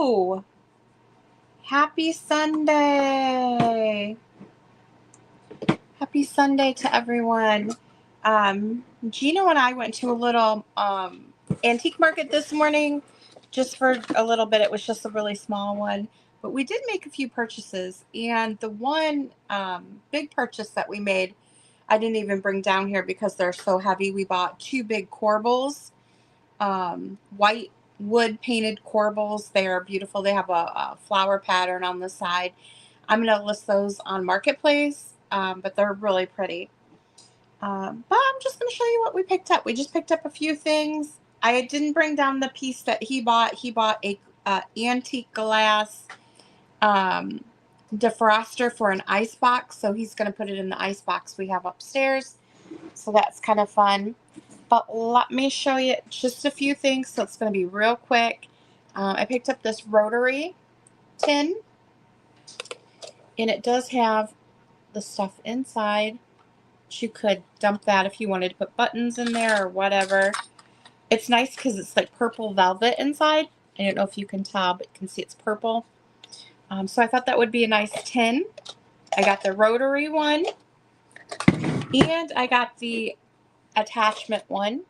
Hello. Happy Sunday. Happy Sunday to everyone. Gino and I went to a little antique market this morning just for a little bit. It was just a really small one, but we did make a few purchases. And the one big purchase that we made, I didn't even bring down here because they're so heavy. We bought 2 big corbels, white wood painted corbels. They are beautiful. They have a flower pattern on the side. I'm going to list those on Marketplace, but they're really pretty. But I'm just going to show you what we picked up. We just picked up a few things. I didn't bring down the piece that he bought. He bought a antique glass defroster for an ice box. So he's going to put it in the ice box we have upstairs. So that's kind of fun. But let me show you just a few things. So it's going to be real quick. I picked up this rotary tin. And it does have the stuff inside. You could dump that if you wanted to put buttons in there or whatever. It's nice because it's like purple velvet inside. I don't know if you can tell, but you can see it's purple. So I thought that would be a nice tin. I got the rotary one. And I got the attachment one.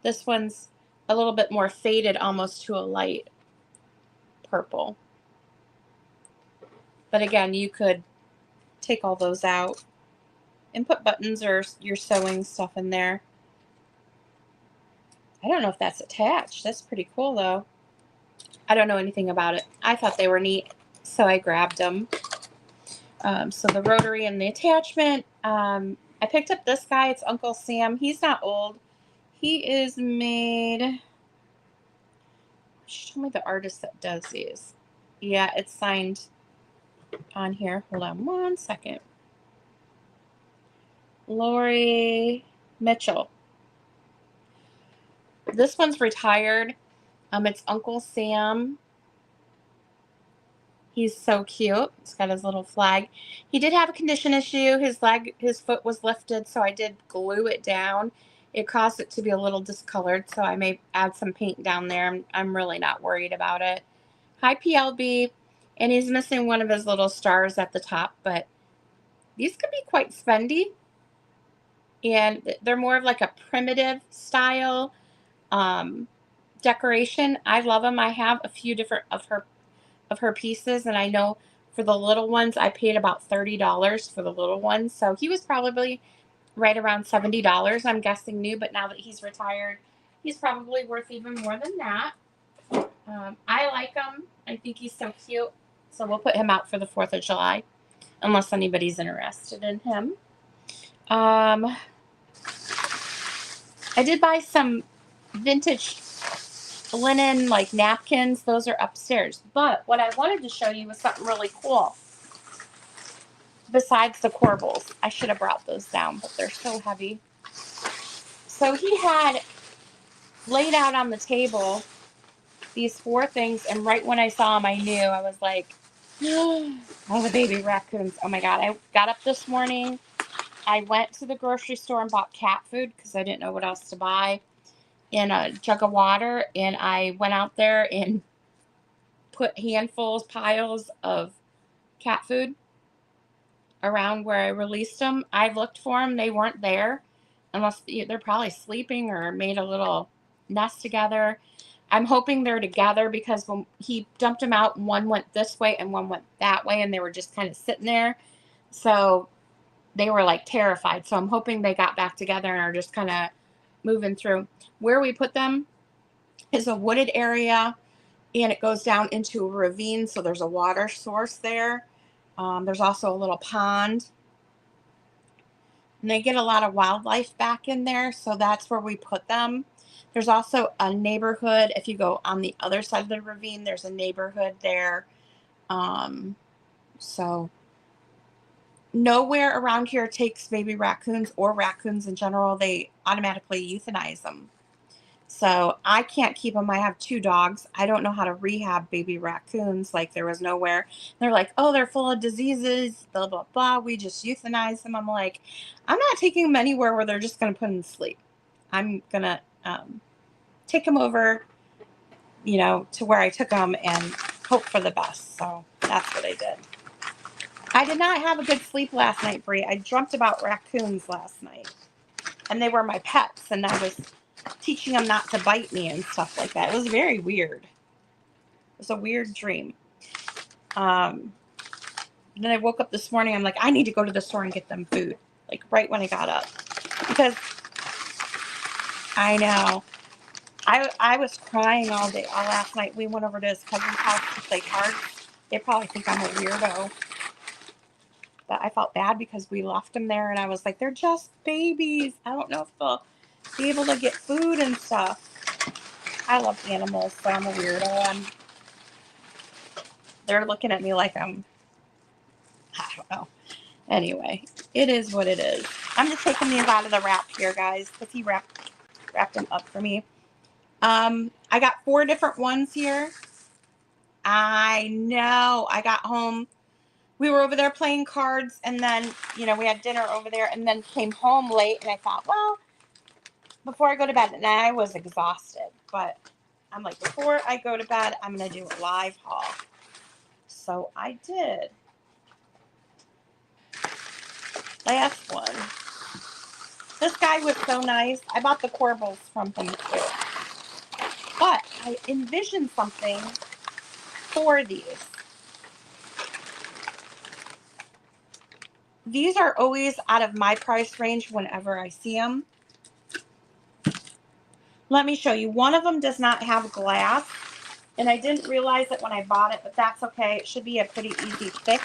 This one's a little bit more faded, almost to a light purple. But again, you could take all those out and put buttons or your sewing stuff in there. I don't know if that's attached. That's pretty cool though. I don't know anything about it. I thought they were neat, so I grabbed them. So the rotary and the attachment. I picked up this guy. It's Uncle Sam. He's not old. He is made... Show me the artist that does these. Yeah, it's signed on here. Hold on one second. Lori Mitchell. This one's retired. It's Uncle Sam. He's so cute. He's got his little flag. He did have a condition issue. His foot was lifted, so I did glue it down. It caused it to be a little discolored, so I may add some paint down there. I'm really not worried about it. Hi, PLB. And he's missing one of his little stars at the top, but these could be quite spendy. And they're more of like a primitive style decoration. I love them. I have a few different of her pieces, and I know for the little ones I paid about $30 for the little ones. So he was probably right around $70, I'm guessing new, but now that he's retired, he's probably worth even more than that. I like him. I think he's so cute. So we'll put him out for the 4th of July, unless anybody's interested in him. I did buy some vintage linen like napkins. Those are upstairs. But what I wanted to show you was something really cool. Besides the corbels. I should have brought those down, but they're so heavy. So he had laid out on the table these 4 things, and right when I saw them, I knew. I was like, oh, the baby raccoons. Oh my God. I got up this morning. I went to the grocery store and bought cat food because I didn't know what else to buy, in a jug of water, and I went out there and put handfuls, piles of cat food around where I released them. I looked for them. They weren't there, unless they're probably sleeping or made a little nest together. I'm hoping they're together because when he dumped them out, one went this way and one went that way, and they were just kind of sitting there. So they were like terrified. So I'm hoping they got back together and are just kind of moving through. Where we put them is a wooded area, and it goes down into a ravine, so there's a water source there. There's also a little pond, and they get a lot of wildlife back in there, so that's where we put them. There's also a neighborhood. If you go on the other side of the ravine, there's a neighborhood there. So nowhere around here takes baby raccoons or raccoons in general. They automatically euthanize them. So I can't keep them. I have 2 dogs. I don't know how to rehab baby raccoons. Like, there was nowhere. They're like, oh, they're full of diseases, blah, blah, blah. We just euthanize them. I'm like, I'm not taking them anywhere where they're just going to put them to sleep. I'm going to take them over, you know, to where I took them and hope for the best. So that's what I did. I did not have a good sleep last night, Bree. I dreamt about raccoons last night. And they were my pets. And I was teaching them not to bite me and stuff like that. It was very weird. It was a weird dream. Then I woke up this morning. I'm like, I need to go to the store and get them food. Like right when I got up. Because I know. I was crying all last night. We went over to his cousin's house to play cards. They probably think I'm a weirdo. But I felt bad because we left them there, and I was like, they're just babies. I don't know if they'll be able to get food and stuff. I love animals, so I'm a weirdo. They're looking at me like I don't know. Anyway, it is what it is. I'm just taking these out of the wrap here, guys, because he wrapped them up for me. I got 4 different ones here. I know. I got home. We were over there playing cards, and then, you know, we had dinner over there, and then came home late, and I thought, well, before I go to bed, and I was exhausted, but I'm like, before I go to bed, I'm going to do a live haul. So I did. Last one. This guy was so nice. I bought the corbels from him, too. But I envisioned something for these. These are always out of my price range whenever I see them. Let me show you. One of them does not have glass, and I didn't realize it when I bought it, but that's okay. It should be a pretty easy fix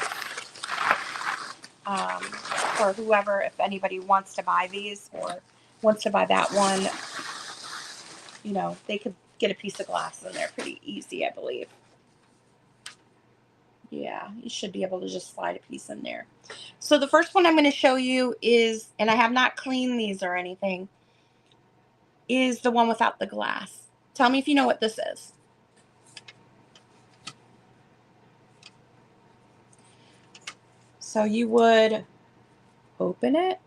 for whoever, if anybody wants to buy these or wants to buy that one, you know, they could get a piece of glass in there pretty easy, I believe. Yeah, you should be able to just slide a piece in there. So the first one I'm going to show you is, and I have not cleaned these or anything, is the one without the glass. Tell me if you know what this is. So you would open it,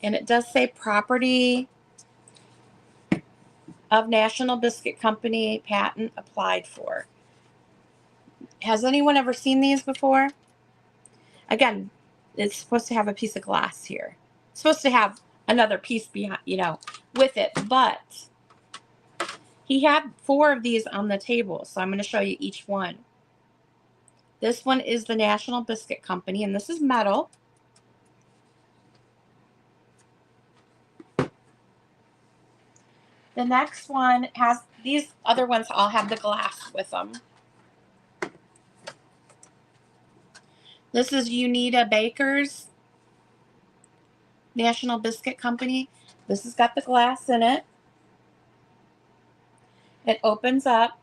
and it does say property of National Biscuit Company, patent applied for. Has anyone ever seen these before? Again, it's supposed to have a piece of glass here. It's supposed to have another piece behind, you know, with it, but he had 4 of these on the table, so I'm going to show you each one. This one is the National Biscuit Company, and this is metal. The next one has, these other ones all have the glass with them. This is Uneeda Bakers, National Biscuit Company. This has got the glass in it. It opens up.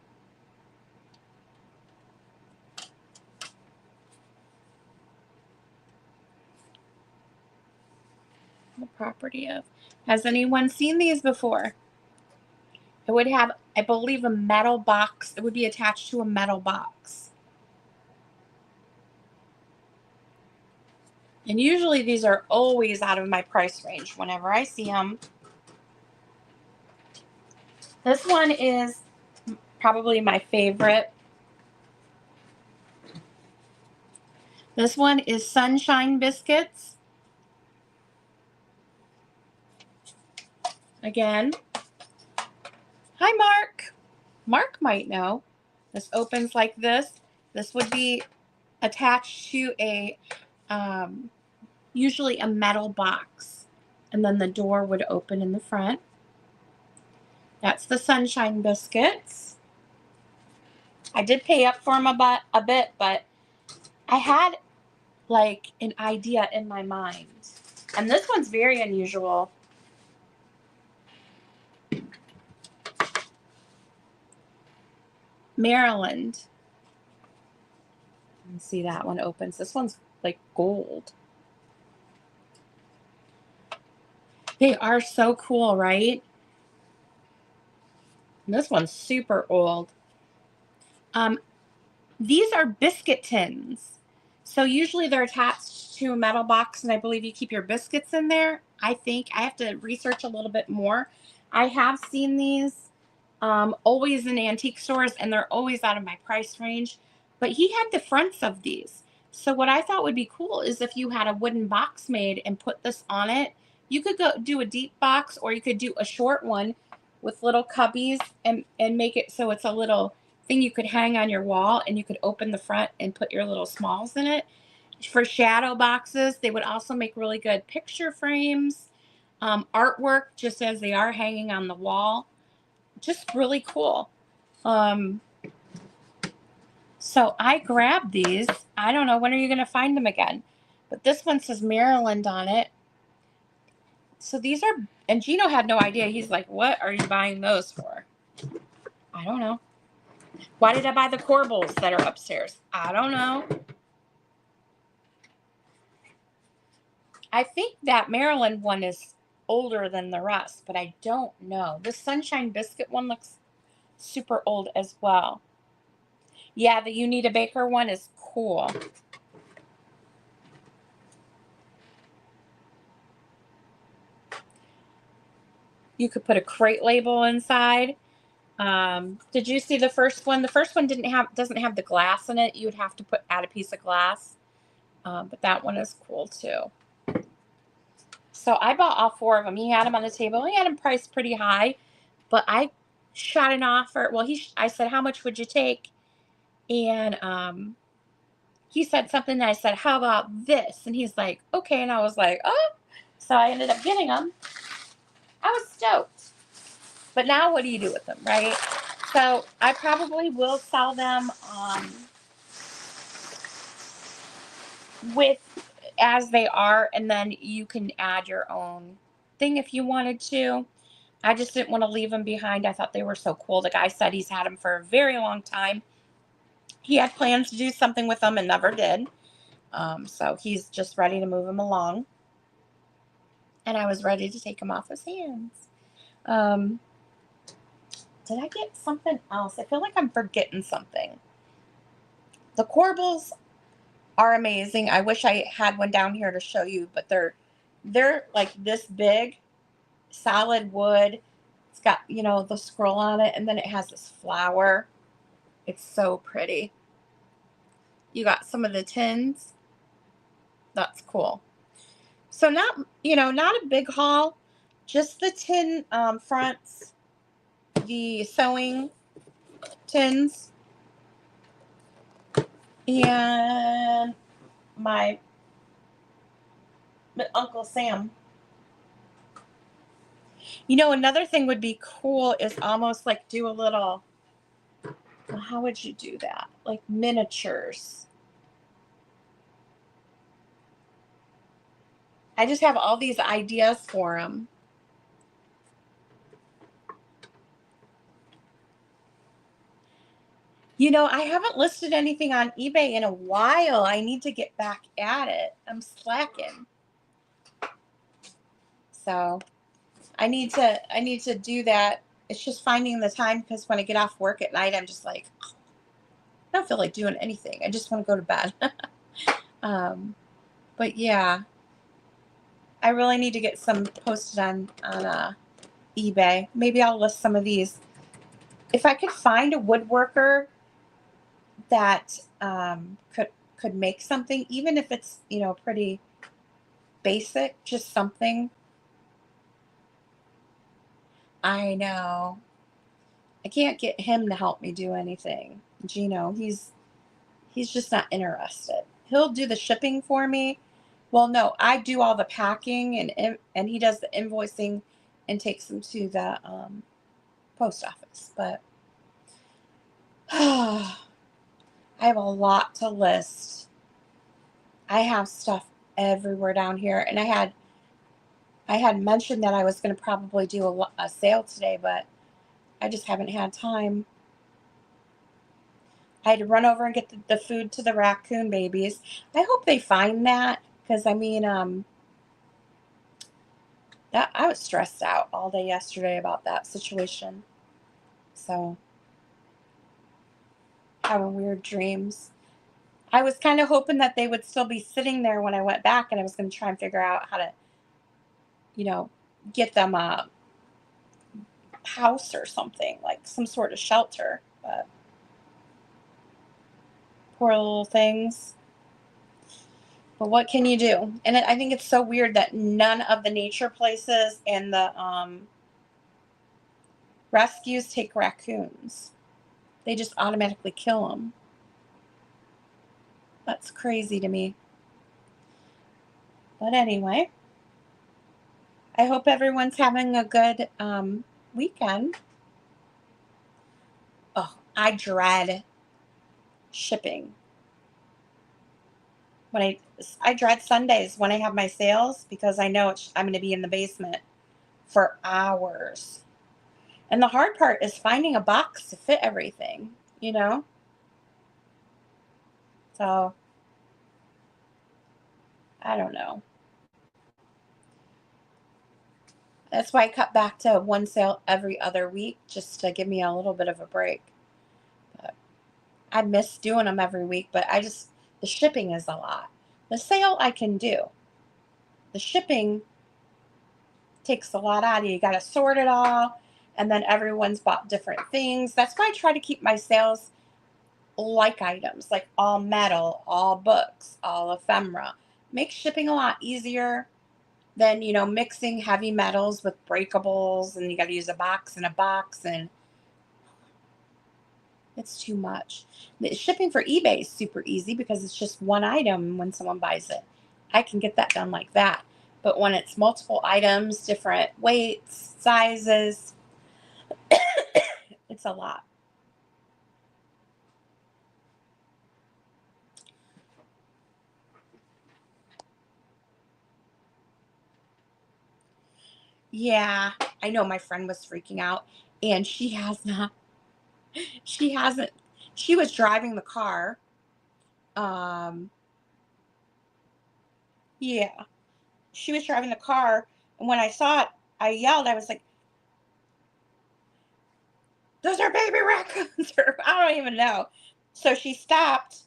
The property of. Has anyone seen these before? It would have, I believe, a metal box. It would be attached to a metal box. And usually these are always out of my price range whenever I see them. This one is probably my favorite. This one is Sunshine Biscuits. Again. Hi, Mark. Mark might know. This opens like this. This would be attached to a, usually a metal box. And then the door would open in the front. That's the Sunshine Biscuits. I did pay up for them a bit, but I had like an idea in my mind. And this one's very unusual. Maryland. You can see that one opens. This one's like gold. They are so cool, right? And this one's super old. These are biscuit tins. So usually they're attached into a metal box, and I believe you keep your biscuits in there. I think I have to research a little bit more. I have seen these always in antique stores, and they're always out of my price range. But he had the fronts of these. So what I thought would be cool is if you had a wooden box made and put this on it. You could go do a deep box, or you could do a short one with little cubbies and make it so it's a little thing you could hang on your wall, and you could open the front and put your little smalls in it. For shadow boxes, they would also make really good picture frames, artwork, just as they are hanging on the wall. Just really cool. Um, so I grabbed these. I don't know, when are you going to find them again? But this one says Maryland on it. So these are, and Gino had no idea. He's like, what are you buying those for? I don't know. Why did I buy the corbels that are upstairs? I don't know. I think that Maryland one is older than the rest, but I don't know. This Sunshine Biscuit one looks super old as well. Yeah, the You Need a Baker one is cool. You could put a crate label inside. Did you see the first one? The first one doesn't have the glass in it. You would have to add a piece of glass. But that one is cool too. So I bought all 4 of them. He had them on the table. He had them priced pretty high, but I shot an offer. Well, I said, how much would you take? And he said something, and I said, how about this? And he's like, okay. And I was like, oh. So I ended up getting them. I was stoked. But now what do you do with them, right? So I probably will sell them with as they are, and then you can add your own thing if you wanted to. I just didn't want to leave them behind. I thought they were so cool. The guy said he's had them for a very long time. He had plans to do something with them and never did. So he's just ready to move them along. And I was ready to take them off his hands. Did I get something else? I feel like I'm forgetting something. The corbels are amazing. I wish I had one down here to show you, but they're like this big, solid wood. It's got, the scroll on it, and then it has this flower. It's so pretty. You got some of the tins. That's cool. So not a big haul, just the tin fronts, the sewing tins, and my Uncle Sam. Another thing would be cool is almost like do a little, well, how would you do that? Like miniatures. I just have all these ideas for them. I haven't listed anything on eBay in a while. I need to get back at it. I'm slacking. So I need to do that. It's just finding the time, because when I get off work at night, I'm just like, I don't feel like doing anything. I just want to go to bed. But yeah, I really need to get some posted on eBay. Maybe I'll list some of these. If I could find a woodworker that could make something, even if it's pretty basic, just something. I know. I can't get him to help me do anything. Gino, he's just not interested. He'll do the shipping for me. Well, no, I do all the packing, and he does the invoicing and takes them to the post office. But I have a lot to list. I have stuff everywhere down here, and I had mentioned that I was going to probably do a sale today, but I just haven't had time. I had to run over and get the food to the raccoon babies. I hope they find that, because that I was stressed out all day yesterday about that situation. So having weird dreams. I was kind of hoping that they would still be sitting there when I went back, and I was going to try and figure out how to, you know, get them a house or something, like some sort of shelter. But poor little things. But what can you do? And I think it's so weird that none of the nature places and the rescues take raccoons. They just automatically kill them. That's crazy to me. But anyway, I hope everyone's having a good weekend. Oh, I dread shipping. When I dread Sundays when I have my sales, because I know I'm going to be in the basement for hours. And the hard part is finding a box to fit everything, you know? So, I don't know. That's why I cut back to one sale every other week, just to give me a little bit of a break. But I miss doing them every week, but the shipping is a lot. The sale I can do. The shipping takes a lot out of you. You got to sort it all, and then everyone's bought different things. That's why I try to keep my sales like items, like all metal, all books, all ephemera. Makes shipping a lot easier than, mixing heavy metals with breakables, and you got to use a box and a box, and it's too much. The shipping for eBay is super easy because it's just one item when someone buys it. I can get that done like that. But when it's multiple items, different weights, sizes, it's a lot. Yeah, I know my friend was freaking out, and she hasn't, she was driving the car. Um, yeah, she was driving the car, and when I saw it, I yelled. I was like, "Those are baby raccoons!" Or I don't even know. So she stopped.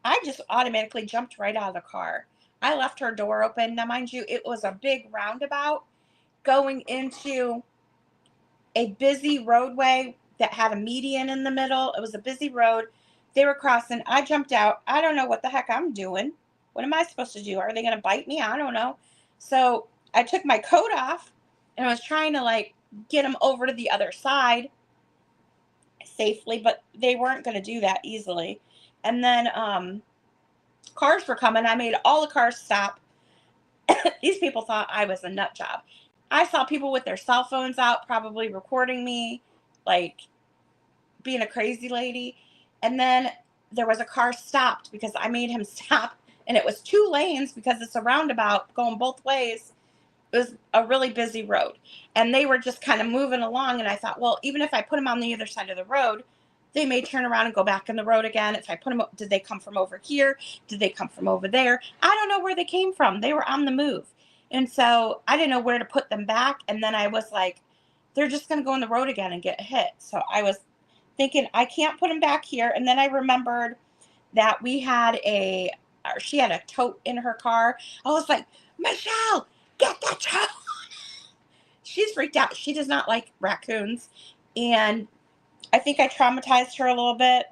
I just automatically jumped right out of the car. I left her door open. Now, mind you, it was a big roundabout going into a busy roadway that had a median in the middle. It was a busy road. They were crossing. I jumped out. I don't know what the heck I'm doing. What am I supposed to do? Are they going to bite me? I don't know. So I took my coat off and I was trying to get them over to the other side safely, but they weren't going to do that easily. And then cars were coming. I made all the cars stop. These people thought I was a nut job. I saw people with their cell phones out, probably recording me, like being a crazy lady. And then there was a car stopped because I made him stop. And it was 2 lanes because it's a roundabout going both ways. It was a really busy road. And they were just kind of moving along. And I thought, well, even if I put them on the other side of the road, they may turn around and go back in the road again. If I put them, did they come from over here? Did they come from over there? I don't know where they came from. They were on the move. And so I didn't know where to put them back. And then I was like, they're just going to go on the road again and get hit. So I was thinking, I can't put them back here. And then I remembered that she had a tote in her car. I was like, Michelle, get the tote. She's freaked out. She does not like raccoons. And I think I traumatized her a little bit.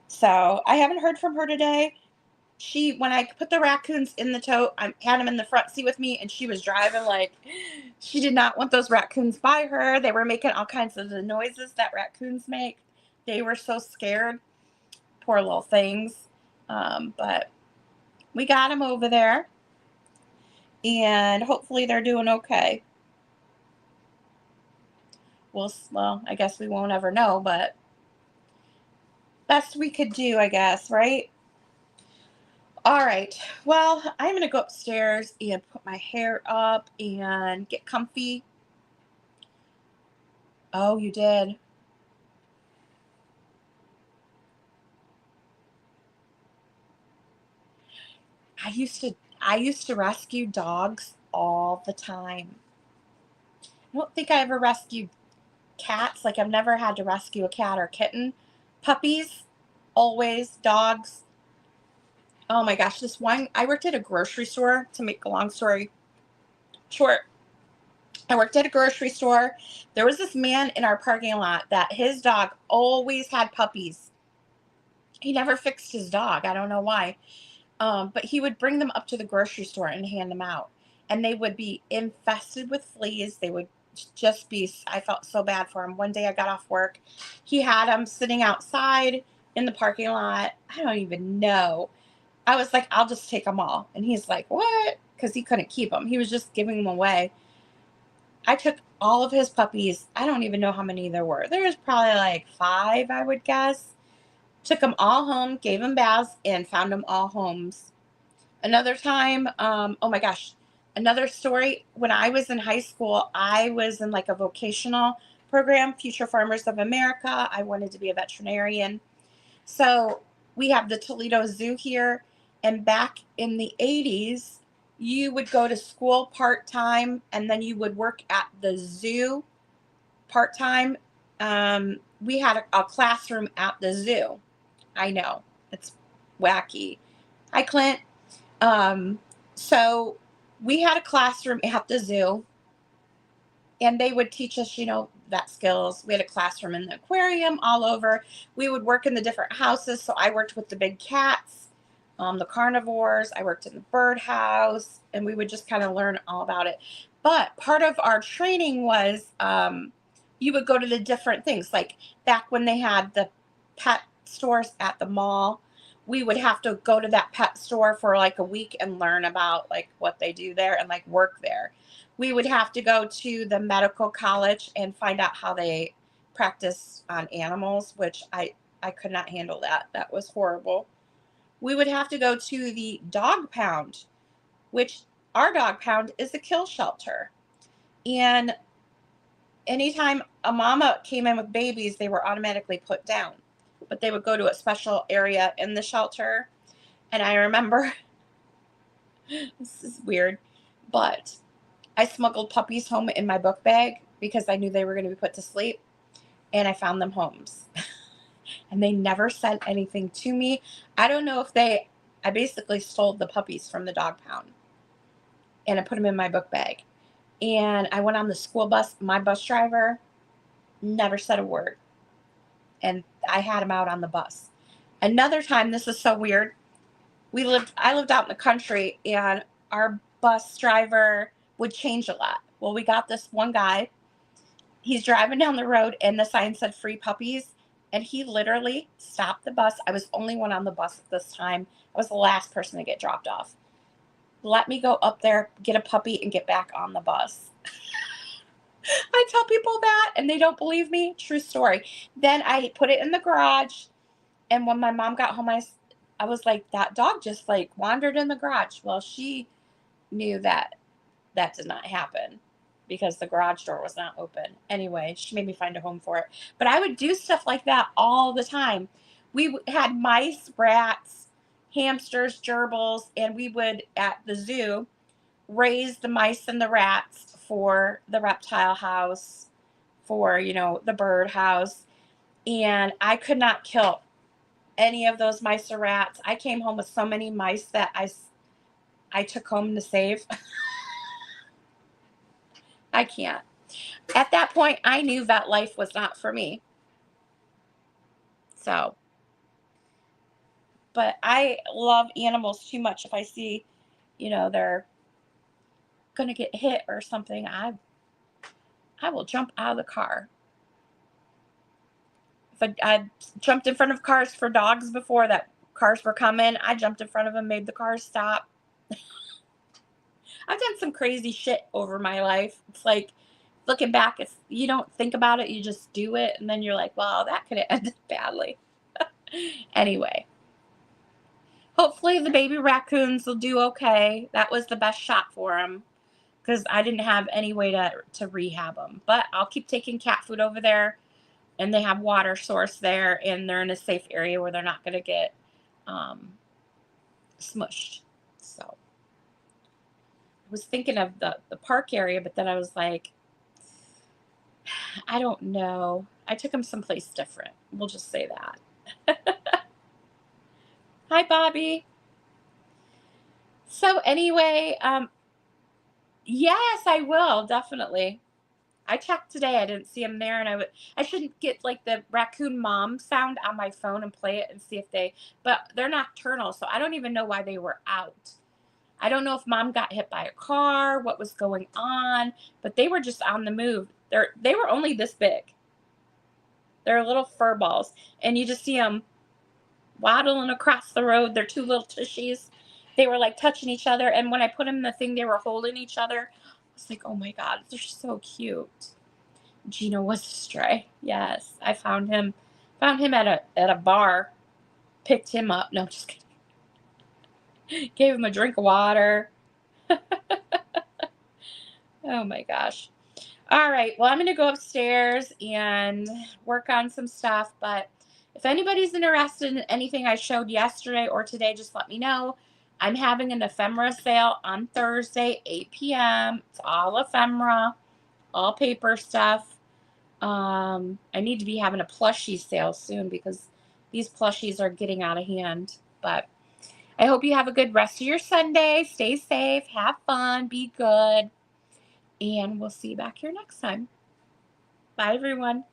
So I haven't heard from her today. When I put the raccoons in the tote, I had them in the front seat with me, and she was driving like she did not want those raccoons by her. They were making all kinds of the noises that raccoons make. They were so scared. Poor little things. But we got them over there, and hopefully they're doing okay. Well, I guess we won't ever know, but best we could do, I guess, right? All right. Well, I'm going to go upstairs and put my hair up and get comfy. Oh, you did? I used to rescue dogs all the time. I don't think I ever rescued cats. Like, I've never had to rescue a cat or kitten. Puppies, always. Dogs, Oh my gosh, this one, I worked at a grocery store, to make a long story short. I worked at a grocery store. There was this man in our parking lot that his dog always had puppies. He never fixed his dog. I don't know why. But he would bring them up to the grocery store and hand them out. And they would be infested with fleas. They would just be, I felt so bad for him. One day I got off work. He had them sitting outside in the parking lot. I don't even know. I was like, I'll just take them all. And he's like, what? Because he couldn't keep them. He was just giving them away. I took all of his puppies. I don't even know how many there were. There was probably like 5, I would guess. Took them all home, gave them baths, and found them all homes. Another time, oh my gosh, another story. When I was in high school, I was in like a vocational program, Future Farmers of America. I wanted to be a veterinarian. So we have the Toledo Zoo here. And back in the 80s, you would go to school part-time and then you would work at the zoo part-time. We had a classroom at the zoo. I know, it's wacky. Hi, Clint. So we had a classroom at the zoo and they would teach us, vet skills. We had a classroom in the aquarium all over. We would work in the different houses. So I worked with the big cats, the carnivores. I worked in the birdhouse, and we would just kind of learn all about it. But part of our training was you would go to the different things. Like back when they had the pet stores at the mall, we would have to go to that pet store for like a week and learn about like what they do there and like work there. We would have to go to the medical college and find out how they practice on animals, which I could not handle that. That was horrible. We would have to go to the dog pound, which our dog pound is a kill shelter. And anytime a mama came in with babies, they were automatically put down. But they would go to a special area in the shelter. And I remember, this is weird, but I smuggled puppies home in my book bag because I knew they were going to be put to sleep. And I found them homes. And they never said anything to me. I don't know if I basically stole the puppies from the dog pound. And I put them in my book bag. And I went on the school bus. My bus driver never said a word. And I had them out on the bus. Another time, this is so weird. I lived out in the country, and our bus driver would change a lot. Well, we got this one guy. He's driving down the road, and the sign said free puppies. And he literally stopped the bus. I was the only one on the bus at this time. I was the last person to get dropped off. Let me go up there, get a puppy, and get back on the bus. I tell people that, and they don't believe me. True story. Then I put it in the garage. And when my mom got home, I was like, that dog just like wandered in the garage. Well, she knew that did not happen because the garage door was not open. Anyway, she made me find a home for it. But I would do stuff like that all the time. We had mice, rats, hamsters, gerbils, and we would, at the zoo, raise the mice and the rats for the reptile house, for, the bird house. And I could not kill any of those mice or rats. I came home with so many mice that I took home to save. I can't. At that point, I knew that life was not for me. So, but I love animals too much. If I see, they're going to get hit or something, I will jump out of the car. If I jumped in front of cars for dogs before that cars were coming, I jumped in front of them, made the cars stop. I've done some crazy shit over my life. It's like, looking back, you don't think about it, you just do it, and then you're like, well, that could have ended badly. Anyway, hopefully the baby raccoons will do okay. That was the best shot for them because I didn't have any way to rehab them. But I'll keep taking cat food over there, and they have water source there, and they're in a safe area where they're not going to get smushed. So I was thinking of the park area, but then I was like, I don't know. I took him someplace different. We'll just say that. Hi, Bobby. So anyway, yes, I will definitely. I checked today. I didn't see them there, and I shouldn't get like the raccoon mom sound on my phone and play it and see if they. But they're nocturnal, so I don't even know why they were out. I don't know if mom got hit by a car, what was going on, but they were just on the move. They were only this big. They're little fur balls, and you just see them waddling across the road. They're two little tushies. They were like touching each other, and when I put them in the thing, they were holding each other. I was like, oh my god, they're so cute. Gino was a stray. Yes, I found him. Found him at a bar. Picked him up. No, just kidding. Gave him a drink of water. Oh my gosh. All right. Well, I'm going to go upstairs and work on some stuff. But if anybody's interested in anything I showed yesterday or today, just let me know. I'm having an ephemera sale on Thursday, 8 p.m. It's all ephemera, all paper stuff. I need to be having a plushie sale soon because these plushies are getting out of hand. But I hope you have a good rest of your Sunday. Stay safe, have fun, be good, and we'll see you back here next time. Bye, everyone.